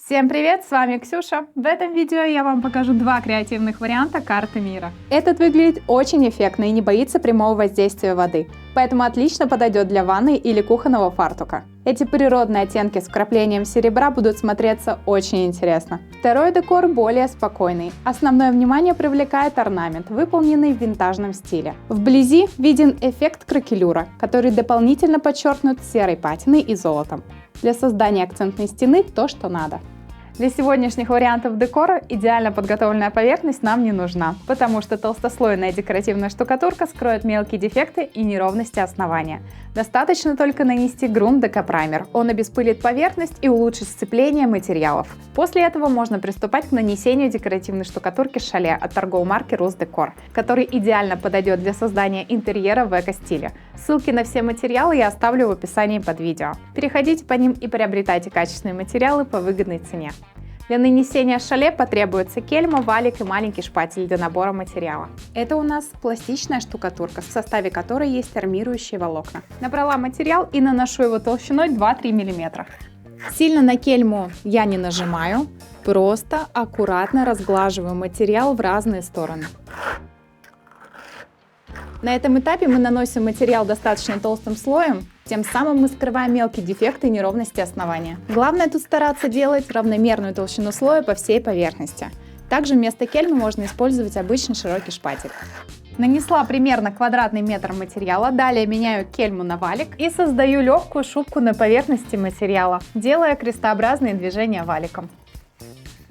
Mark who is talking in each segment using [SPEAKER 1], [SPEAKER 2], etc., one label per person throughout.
[SPEAKER 1] Всем привет, с вами Ксюша. В этом видео я вам покажу два креативных варианта карты мира. Этот выглядит очень эффектно и не боится прямого воздействия воды, поэтому отлично подойдет для ванны или кухонного фартука. Эти природные оттенки с вкраплением серебра будут смотреться очень интересно. Второй декор более спокойный. Основное внимание привлекает орнамент, выполненный в винтажном стиле. Вблизи виден эффект кракелюра, который дополнительно подчеркнут серой патиной и золотом. Для создания акцентной стены то, что надо. Для сегодняшних вариантов декора идеально подготовленная поверхность нам не нужна, потому что толстослойная декоративная штукатурка скроет мелкие дефекты и неровности основания. Достаточно только нанести грунт декопраймер. Он обеспылит поверхность и улучшит сцепление материалов. После этого можно приступать к нанесению декоративной штукатурки шале от торговой марки Rusdecor, который идеально подойдет для создания интерьера в эко-стиле. Ссылки на все материалы я оставлю в описании под видео. Переходите по ним и приобретайте качественные материалы по выгодной цене. Для нанесения шале потребуется кельма, валик и маленький шпатель для набора материала. Это у нас пластичная штукатурка, в составе которой есть армирующие волокна. Набрала материал и наношу его толщиной 2-3 мм. Сильно на кельму я не нажимаю, просто аккуратно разглаживаю материал в разные стороны. На этом этапе мы наносим материал достаточно толстым слоем, тем самым мы скрываем мелкие дефекты и неровности основания. Главное тут стараться делать равномерную толщину слоя по всей поверхности. Также вместо кельмы можно использовать обычный широкий шпатель. Нанесла примерно квадратный метр материала, далее меняю кельму на валик и создаю легкую шубку на поверхности материала, делая крестообразные движения валиком.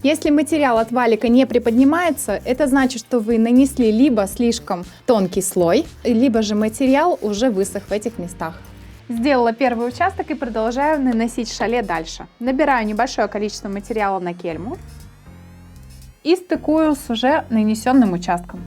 [SPEAKER 1] Если материал от валика не приподнимается, это значит, что вы нанесли либо слишком тонкий слой, либо же материал уже высох в этих местах. Сделала первый участок и продолжаю наносить шале дальше. Набираю небольшое количество материала на кельму и стыкую с уже нанесенным участком.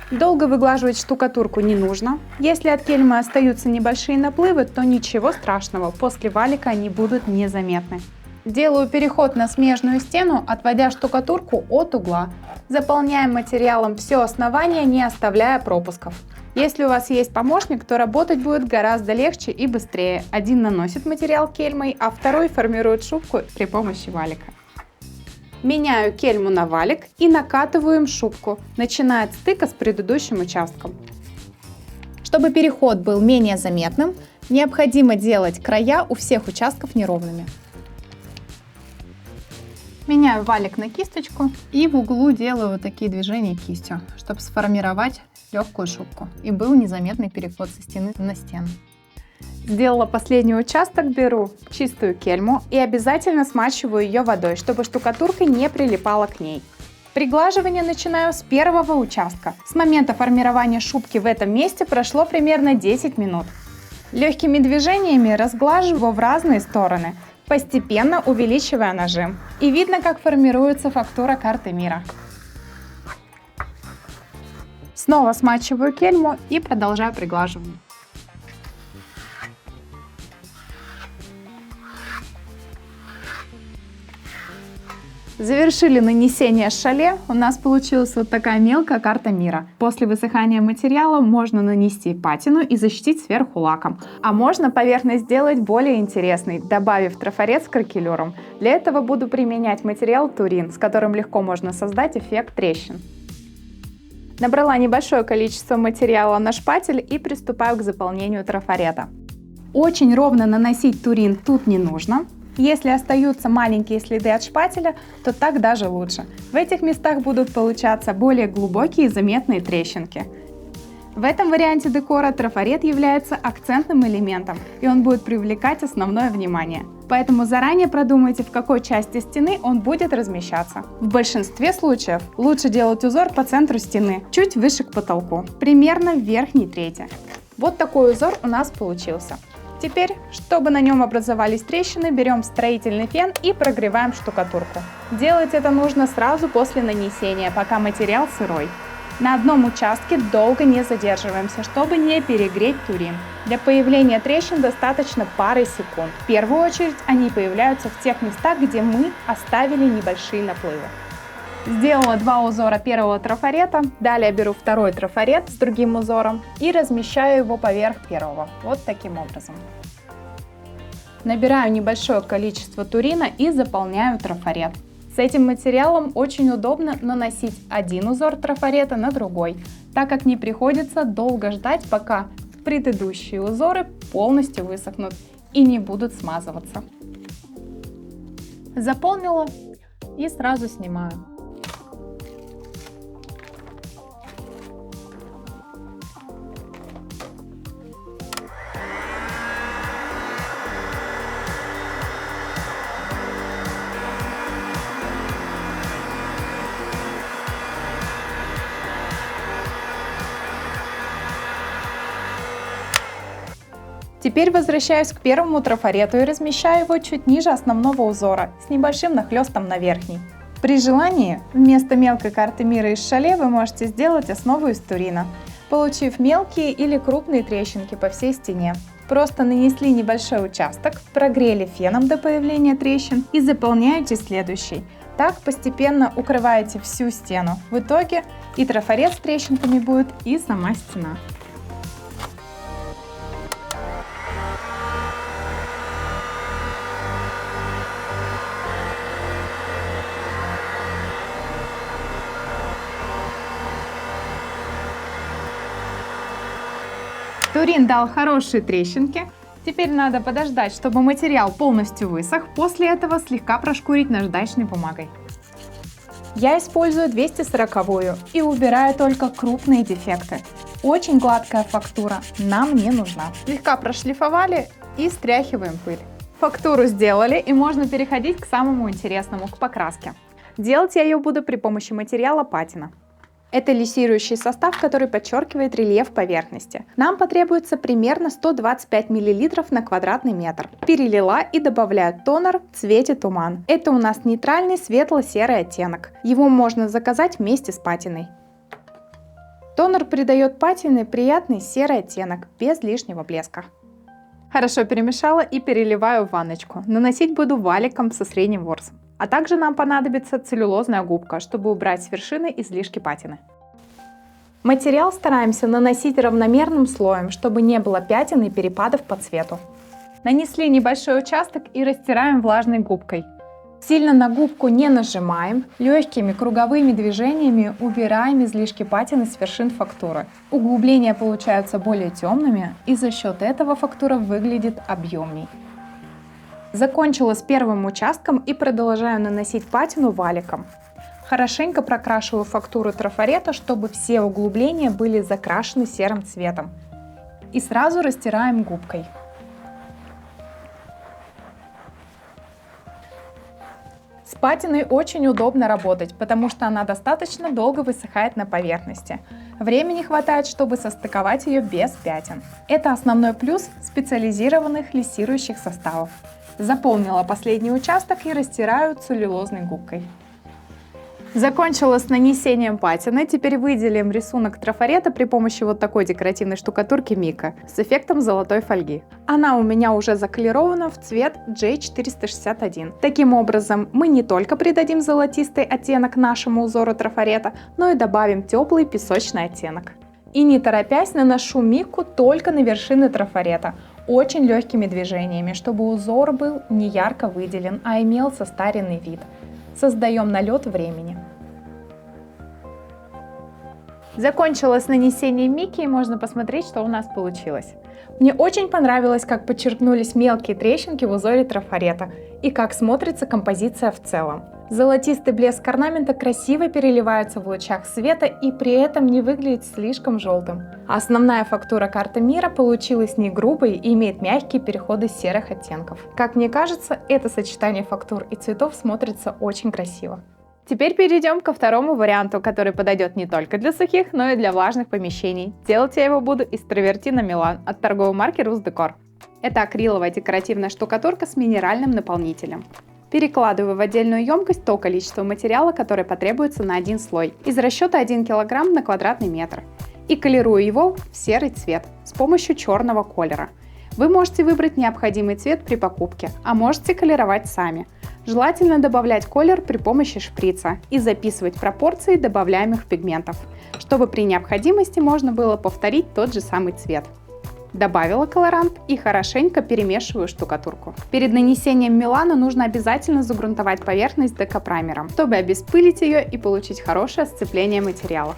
[SPEAKER 1] Долго выглаживать штукатурку не нужно. Если от кельмы остаются небольшие наплывы, то ничего страшного, после валика они будут незаметны. Делаю переход на смежную стену, отводя штукатурку от угла. Заполняем материалом все основание, не оставляя пропусков. Если у вас есть помощник, то работать будет гораздо легче и быстрее. Один наносит материал кельмой, а второй формирует шубку при помощи валика. Меняю кельму на валик и накатываю шубку, начиная от стыка с предыдущим участком. Чтобы переход был менее заметным, необходимо делать края у всех участков неровными. Меняю валик на кисточку и в углу делаю вот такие движения кистью, чтобы сформировать легкую шубку и был незаметный переход со стены на стену. Сделала последний участок, беру чистую кельму и обязательно смачиваю ее водой, чтобы штукатурка не прилипала к ней. Приглаживание начинаю с первого участка. С момента формирования шубки в этом месте прошло примерно 10 минут. Легкими движениями разглаживаю его в разные стороны, постепенно увеличивая нажим. И видно, как формируется фактура карты мира. Снова смачиваю кельму и продолжаю приглаживание. Завершили нанесение шале, у нас получилась вот такая мелкая карта мира. После высыхания материала можно нанести патину и защитить сверху лаком. А можно поверхность сделать более интересной, добавив трафарет с кракелюром. Для этого буду применять материал турин, с которым легко можно создать эффект трещин. Набрала небольшое количество материала на шпатель и приступаю к заполнению трафарета. Очень ровно наносить турин тут не нужно. Если остаются маленькие следы от шпателя, то так даже лучше. В этих местах будут получаться более глубокие и заметные трещинки. В этом варианте декора трафарет является акцентным элементом, и он будет привлекать основное внимание. Поэтому заранее продумайте, в какой части стены он будет размещаться. В большинстве случаев лучше делать узор по центру стены, чуть выше к потолку, примерно в верхней трети. Вот такой узор у нас получился. Теперь, чтобы на нем образовались трещины, берем строительный фен и прогреваем штукатурку. Делать это нужно сразу после нанесения, пока материал сырой. На одном участке долго не задерживаемся, чтобы не перегреть турин. Для появления трещин достаточно пары секунд. В первую очередь они появляются в тех местах, где мы оставили небольшие наплывы. Сделала два узора первого трафарета, далее беру второй трафарет с другим узором и размещаю его поверх первого, вот таким образом. Набираю небольшое количество турина и заполняю трафарет. С этим материалом очень удобно наносить один узор трафарета на другой, так как не приходится долго ждать, пока предыдущие узоры полностью высохнут и не будут смазываться. Заполнила и сразу снимаю. Теперь возвращаюсь к первому трафарету и размещаю его чуть ниже основного узора, с небольшим нахлестом на верхний. При желании, вместо мелкой карты мира из шале вы можете сделать основу из турина, получив мелкие или крупные трещинки по всей стене. Просто нанесли небольшой участок, прогрели феном до появления трещин и заполняете следующий. Так постепенно укрываете всю стену. В итоге и трафарет с трещинками будет, и сама стена. Турин дал хорошие трещинки. Теперь надо подождать, чтобы материал полностью высох. После этого слегка прошкурить наждачной бумагой. Я использую 240-ю и убираю только крупные дефекты. Очень гладкая фактура нам не нужна. Слегка прошлифовали и стряхиваем пыль. Фактуру сделали, и можно переходить к самому интересному, к покраске. Делать я ее буду при помощи материала патина. Это лиссирующий состав, который подчеркивает рельеф поверхности. Нам потребуется примерно 125 мл на квадратный метр. Перелила и добавляю тонер в цвете туман. Это у нас нейтральный светло-серый оттенок. Его можно заказать вместе с патиной. Тонер придает патине приятный серый оттенок, без лишнего блеска. Хорошо перемешала и переливаю в ванночку. Наносить буду валиком со средним ворсом. А также нам понадобится целлюлозная губка, чтобы убрать с вершины излишки патины. Материал стараемся наносить равномерным слоем, чтобы не было пятен и перепадов по цвету. Нанесли небольшой участок и растираем влажной губкой. Сильно на губку не нажимаем, легкими круговыми движениями убираем излишки патины с вершин фактуры. Углубления получаются более темными, и за счет этого фактура выглядит объемней. Закончила с первым участком и продолжаю наносить патину валиком. Хорошенько прокрашиваю фактуру трафарета, чтобы все углубления были закрашены серым цветом. И сразу растираем губкой. С патиной очень удобно работать, потому что она достаточно долго высыхает на поверхности. Времени хватает, чтобы состыковать ее без пятен. Это основной плюс специализированных лиссирующих составов. Заполнила последний участок и растираю целлюлозной губкой. Закончила с нанесением патины. Теперь выделим рисунок трафарета при помощи вот такой декоративной штукатурки Мика с эффектом золотой фольги. Она у меня уже заклирована в цвет J461. Таким образом, мы не только придадим золотистый оттенок нашему узору трафарета, но и добавим теплый песочный оттенок. И не торопясь, наношу Мику только на вершины трафарета, очень легкими движениями, чтобы узор был не ярко выделен, а имел состаренный вид. Создаем налет времени. Закончила с нанесением Мики, и можно посмотреть, что у нас получилось. Мне очень понравилось, как подчеркнулись мелкие трещинки в узоре трафарета и как смотрится композиция в целом. Золотистый блеск орнамента красиво переливается в лучах света и при этом не выглядит слишком желтым. Основная фактура карты мира получилась не грубой и имеет мягкие переходы серых оттенков. Как мне кажется, это сочетание фактур и цветов смотрится очень красиво. Теперь перейдем ко второму варианту, который подойдет не только для сухих, но и для влажных помещений. Делать я его буду из Травертино Милан от торговой марки Rusdecor. Это акриловая декоративная штукатурка с минеральным наполнителем. Перекладываю в отдельную емкость то количество материала, которое потребуется на один слой, из расчета 1 кг на квадратный метр. И колерую его в серый цвет с помощью черного колера. Вы можете выбрать необходимый цвет при покупке, а можете колеровать сами. Желательно добавлять колер при помощи шприца и записывать пропорции добавляемых пигментов, чтобы при необходимости можно было повторить тот же самый цвет. Добавила колорант и хорошенько перемешиваю штукатурку. Перед нанесением мелана нужно обязательно загрунтовать поверхность декопраймером, чтобы обеспылить ее и получить хорошее сцепление материалов.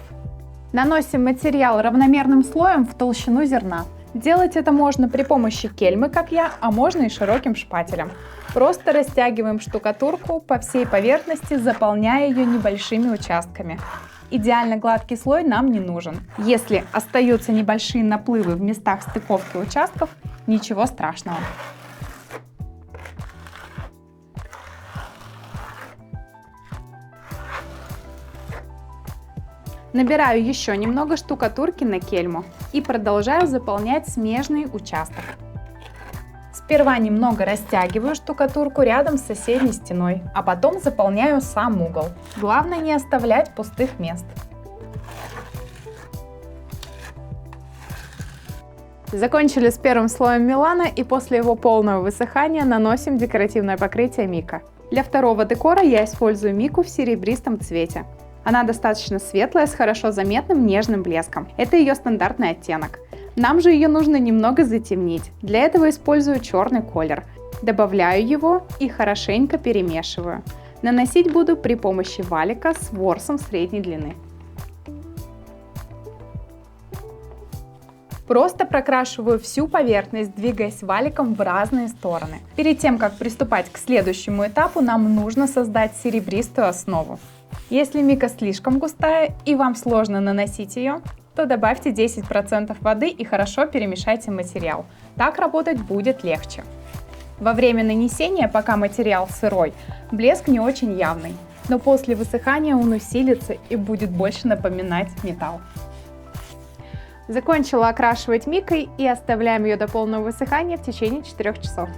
[SPEAKER 1] Наносим материал равномерным слоем в толщину зерна. Делать это можно при помощи кельмы, как я, а можно и широким шпателем. Просто растягиваем штукатурку по всей поверхности, заполняя ее небольшими участками. Идеально гладкий слой нам не нужен. Если остаются небольшие наплывы в местах стыковки участков, ничего страшного. Набираю еще немного штукатурки на кельму и продолжаю заполнять смежный участок. Сперва немного растягиваю штукатурку рядом с соседней стеной, а потом заполняю сам угол. Главное не оставлять пустых мест. Закончили с первым слоем мелана и после его полного высыхания наносим декоративное покрытие мика. Для второго декора я использую мику в серебристом цвете. Она достаточно светлая, с хорошо заметным нежным блеском. Это ее стандартный оттенок. Нам же ее нужно немного затемнить. Для этого использую черный колер. Добавляю его и хорошенько перемешиваю. Наносить буду при помощи валика с ворсом средней длины. Просто прокрашиваю всю поверхность, двигаясь валиком в разные стороны. Перед тем, как приступать к следующему этапу, нам нужно создать серебристую основу. Если мика слишком густая и вам сложно наносить ее, то добавьте 10% воды и хорошо перемешайте материал. Так работать будет легче. Во время нанесения, пока материал сырой, блеск не очень явный, но после высыхания он усилится и будет больше напоминать металл. Закончила окрашивать микой и оставляем ее до полного высыхания в течение 4 часов.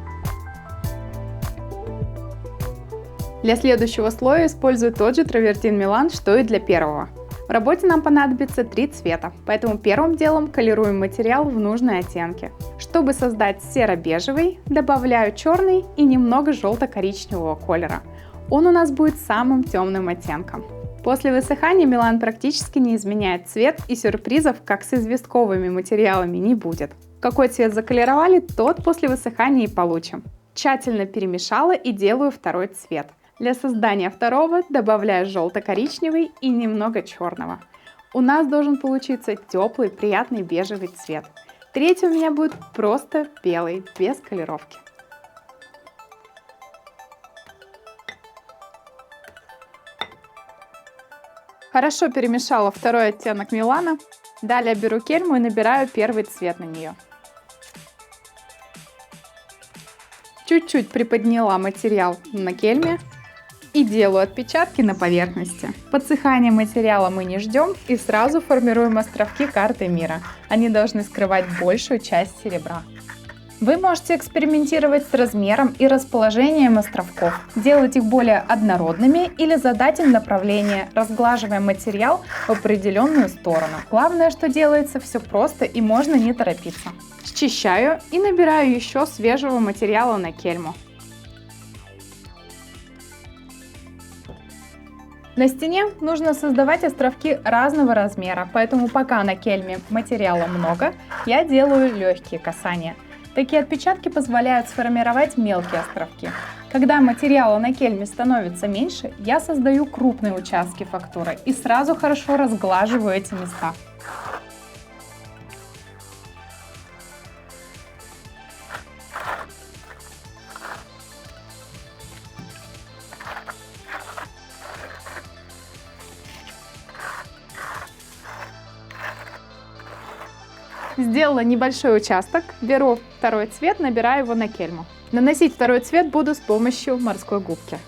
[SPEAKER 1] Для следующего слоя использую тот же травертин Милан, что и для первого. В работе нам понадобится 3 цвета, поэтому первым делом колируем материал в нужные оттенки. Чтобы создать серо-бежевый, добавляю черный и немного желто-коричневого колера. Он у нас будет самым темным оттенком. После высыхания мелан практически не изменяет цвет, и сюрпризов, как с известковыми материалами, не будет. Какой цвет заколеровали, тот после высыхания и получим. Тщательно перемешала и делаю второй цвет. Для создания второго добавляю желто-коричневый и немного черного. У нас должен получиться теплый, приятный бежевый цвет. Третий у меня будет просто белый, без колеровки. Хорошо перемешала второй оттенок мелана. Далее беру кельму и набираю первый цвет на нее. Чуть-чуть приподняла материал на кельме и делаю отпечатки на поверхности. Подсыхания материала мы не ждем и сразу формируем островки карты мира. Они должны скрывать большую часть серебра. Вы можете экспериментировать с размером и расположением островков, делать их более однородными или задать им направление, разглаживая материал в определенную сторону. Главное, что делается все просто и можно не торопиться. Счищаю и набираю еще свежего материала на кельму. На стене нужно создавать островки разного размера, поэтому пока на кельме материала много, я делаю легкие касания. Такие отпечатки позволяют сформировать мелкие островки. Когда материала на кельме становится меньше, я создаю крупные участки фактуры и сразу хорошо разглаживаю эти места. Сделала небольшой участок, беру второй цвет, набираю его на кельму. Наносить второй цвет буду с помощью морской губки.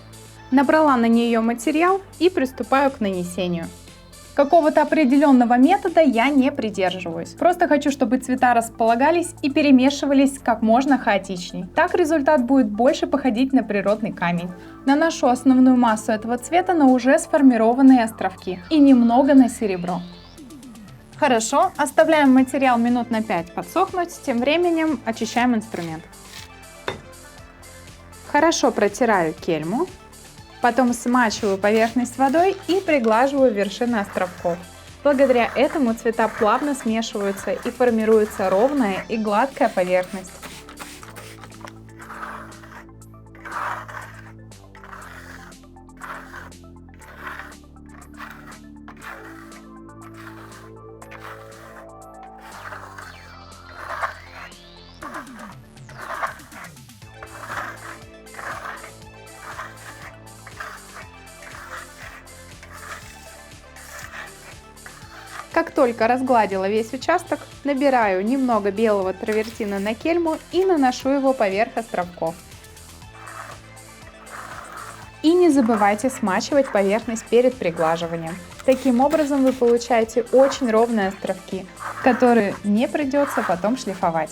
[SPEAKER 1] Набрала на нее материал и приступаю к нанесению. Какого-то определенного метода я не придерживаюсь. Просто хочу, чтобы цвета располагались и перемешивались как можно хаотичней. Так результат будет больше походить на природный камень. Наношу основную массу этого цвета на уже сформированные островки и немного на серебро. Хорошо, оставляем материал минут на 5 подсохнуть, тем временем очищаем инструмент. Хорошо протираю кельму, потом смачиваю поверхность водой и приглаживаю вершины островков. Благодаря этому цвета плавно смешиваются и формируется ровная и гладкая поверхность. Как только разгладила весь участок, набираю немного белого травертина на кельму и наношу его поверх островков. И не забывайте смачивать поверхность перед приглаживанием. Таким образом вы получаете очень ровные островки, которые не придется потом шлифовать.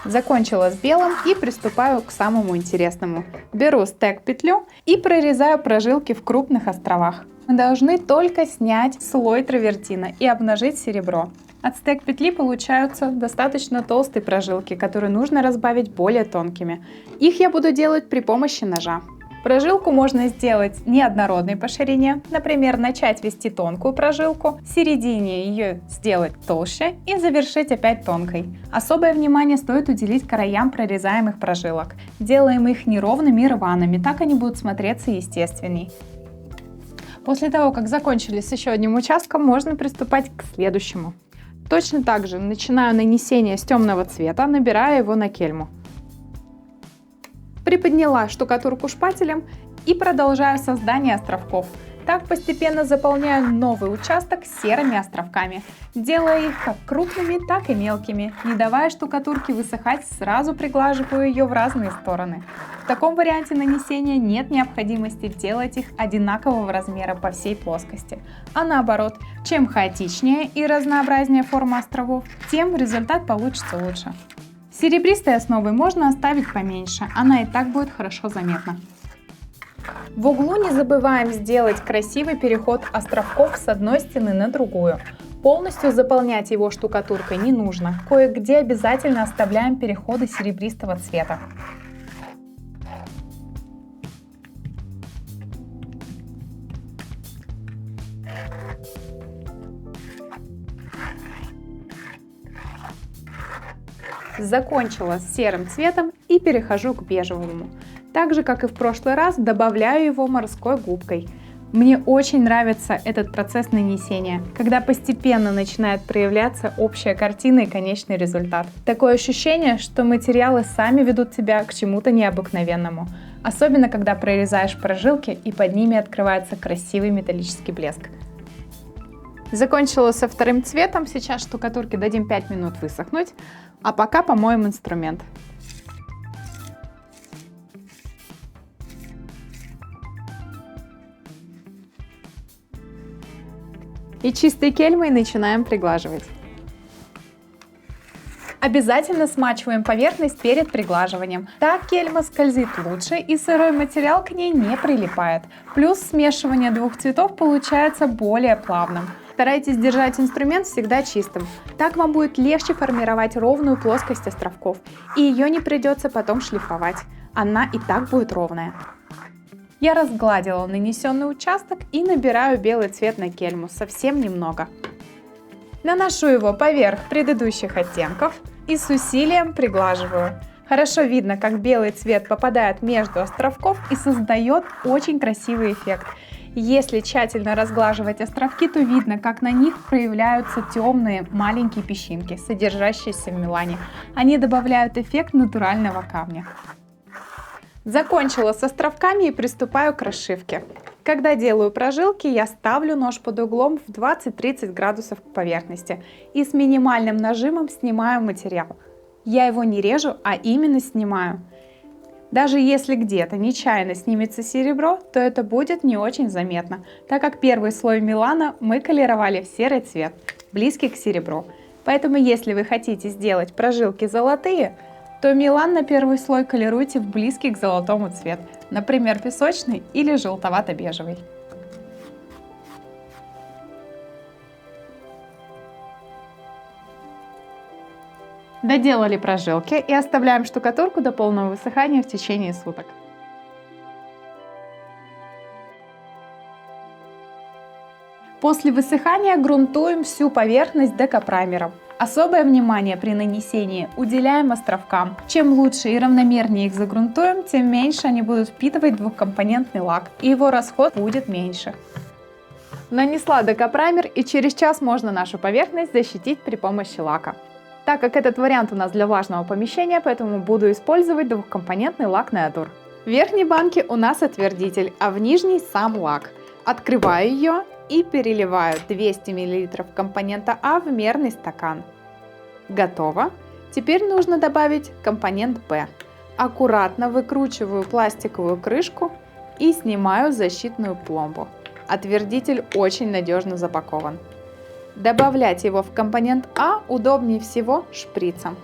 [SPEAKER 1] Закончила с белым и приступаю к самому интересному. Беру стек-петлю и прорезаю прожилки в крупных островах. Мы должны только снять слой травертина и обнажить серебро. От стек-петли получаются достаточно толстые прожилки, которые нужно разбавить более тонкими. Их я буду делать при помощи ножа. Прожилку можно сделать неоднородной по ширине, например, начать вести тонкую прожилку, в середине ее сделать толще и завершить опять тонкой. Особое внимание стоит уделить краям прорезаемых прожилок. Делаем их неровными и рваными, так они будут смотреться естественней. После того, как закончили с еще одним участком, можно приступать к следующему. Точно так же начинаю нанесение с темного цвета, набирая его на кельму. Приподняла штукатурку шпателем и продолжаю создание островков. Так постепенно заполняю новый участок серыми островками, делая их как крупными, так и мелкими. Не давая штукатурке высыхать, сразу приглаживаю ее в разные стороны. В таком варианте нанесения нет необходимости делать их одинакового размера по всей плоскости. А наоборот, чем хаотичнее и разнообразнее форма островов, тем результат получится лучше. Серебристой основой можно оставить поменьше, она и так будет хорошо заметна. В углу не забываем сделать красивый переход островков с одной стены на другую. Полностью заполнять его штукатуркой не нужно, кое-где обязательно оставляем переходы серебристого цвета. Закончила с серым цветом и перехожу к бежевому. Так же, как и в прошлый раз, добавляю его морской губкой. Мне очень нравится этот процесс нанесения, когда постепенно начинает проявляться общая картина и конечный результат. Такое ощущение, что материалы сами ведут тебя к чему-то необыкновенному. Особенно, когда прорезаешь прожилки и под ними открывается красивый металлический блеск. Закончила со вторым цветом, сейчас штукатурке дадим 5 минут высохнуть, а пока помоем инструмент. И чистой кельмой начинаем приглаживать. Обязательно смачиваем поверхность перед приглаживанием. Так кельма скользит лучше и сырой материал к ней не прилипает. Плюс смешивание двух цветов получается более плавным. Старайтесь держать инструмент всегда чистым. Так вам будет легче формировать ровную плоскость островков, и ее не придется потом шлифовать. Она и так будет ровная. Я разгладила нанесенный участок и набираю белый цвет на кельму, совсем немного. Наношу его поверх предыдущих оттенков и с усилием приглаживаю. Хорошо видно, как белый цвет попадает между островков и создает очень красивый эффект. Если тщательно разглаживать островки, то видно, как на них проявляются темные маленькие песчинки, содержащиеся в мелане. Они добавляют эффект натурального камня. Закончила с островками и приступаю к расшивке. Когда делаю прожилки, я ставлю нож под углом в 20-30 градусов к поверхности и с минимальным нажимом снимаю материал. Я его не режу, а именно снимаю. Даже если где-то нечаянно снимется серебро, то это будет не очень заметно, так как первый слой мелана мы колеровали в серый цвет, близкий к серебру. Поэтому если вы хотите сделать прожилки золотые, то мелан на первый слой колируйте в близкий к золотому цвет, например, песочный или желтовато-бежевый. Доделали прожилки и оставляем штукатурку до полного высыхания в течение суток. После высыхания грунтуем всю поверхность декапраймером. Особое внимание при нанесении уделяем островкам. Чем лучше и равномернее их загрунтуем, тем меньше они будут впитывать двухкомпонентный лак, и его расход будет меньше. Нанесла декапраймер, и через час можно нашу поверхность защитить при помощи лака. Так как этот вариант у нас для влажного помещения, поэтому буду использовать двухкомпонентный лак Neodur. В верхней банке у нас отвердитель, а в нижней сам лак. Открываю ее и переливаю 200 мл компонента А в мерный стакан. Готово. Теперь нужно добавить компонент Б. Аккуратно выкручиваю пластиковую крышку и снимаю защитную пломбу. Отвердитель очень надежно запакован. Добавлять его в компонент А удобнее всего шприцем.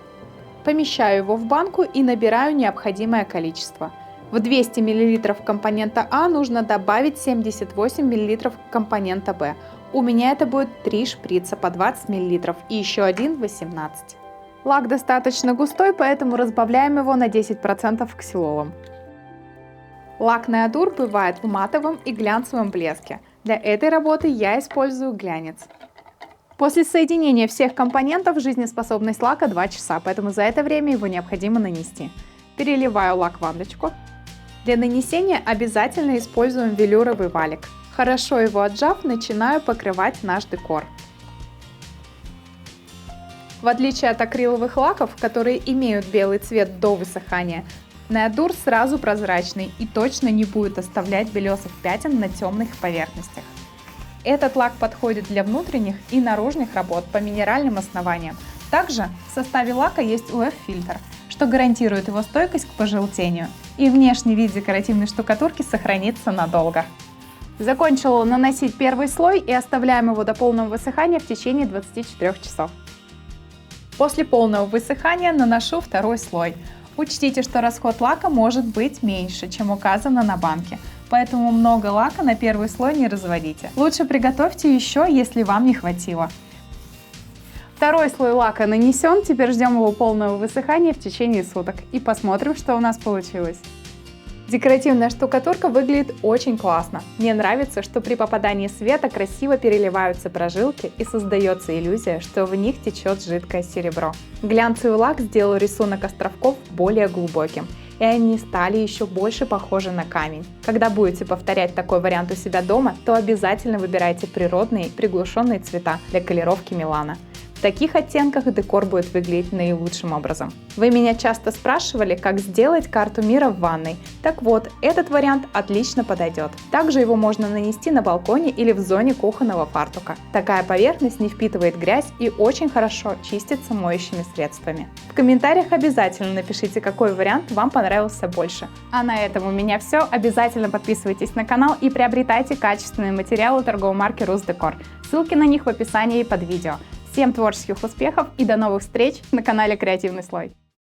[SPEAKER 1] Помещаю его в банку и набираю необходимое количество. В 200 мл компонента А нужно добавить 78 мл компонента Б. У меня это будет 3 шприца по 20 мл и еще один 18. Лак достаточно густой, поэтому разбавляем его на 10% ксилолом. Лак Neodur бывает в матовом и глянцевом блеске. Для этой работы я использую глянец. После соединения всех компонентов жизнеспособность лака 2 часа, поэтому за это время его необходимо нанести. Переливаю лак в ванночку. Для нанесения обязательно используем велюровый валик. Хорошо его отжав, начинаю покрывать наш декор. В отличие от акриловых лаков, которые имеют белый цвет до высыхания, Neodur сразу прозрачный и точно не будет оставлять белесых пятен на темных поверхностях. Этот лак подходит для внутренних и наружных работ по минеральным основаниям. Также в составе лака есть UV-фильтр, что гарантирует его стойкость к пожелтению, и внешний вид декоративной штукатурки сохранится надолго. Закончила наносить первый слой и оставляем его до полного высыхания в течение 24 часов. После полного высыхания наношу второй слой. Учтите, что расход лака может быть меньше, чем указано на банке, поэтому много лака на первый слой не разводите. Лучше приготовьте еще, если вам не хватило. Второй слой лака нанесен, теперь ждем его полного высыхания в течение суток и посмотрим, что у нас получилось. Декоративная штукатурка выглядит очень классно. Мне нравится, что при попадании света красиво переливаются прожилки и создается иллюзия, что в них течет жидкое серебро. Глянцевый лак сделал рисунок островков более глубоким, и они стали еще больше похожи на камень. Когда будете повторять такой вариант у себя дома, то обязательно выбирайте природные приглушенные цвета для колеровки Милана. В таких оттенках декор будет выглядеть наилучшим образом. Вы меня часто спрашивали, как сделать карту мира в ванной. Так вот, этот вариант отлично подойдет. Также его можно нанести на балконе или в зоне кухонного фартука. Такая поверхность не впитывает грязь и очень хорошо чистится моющими средствами. В комментариях обязательно напишите, какой вариант вам понравился больше. А на этом у меня все. Обязательно подписывайтесь на канал и приобретайте качественные материалы торговой марки Rusdecor. Ссылки на них в описании под видео. Всем творческих успехов и до новых встреч на канале Креативный слой.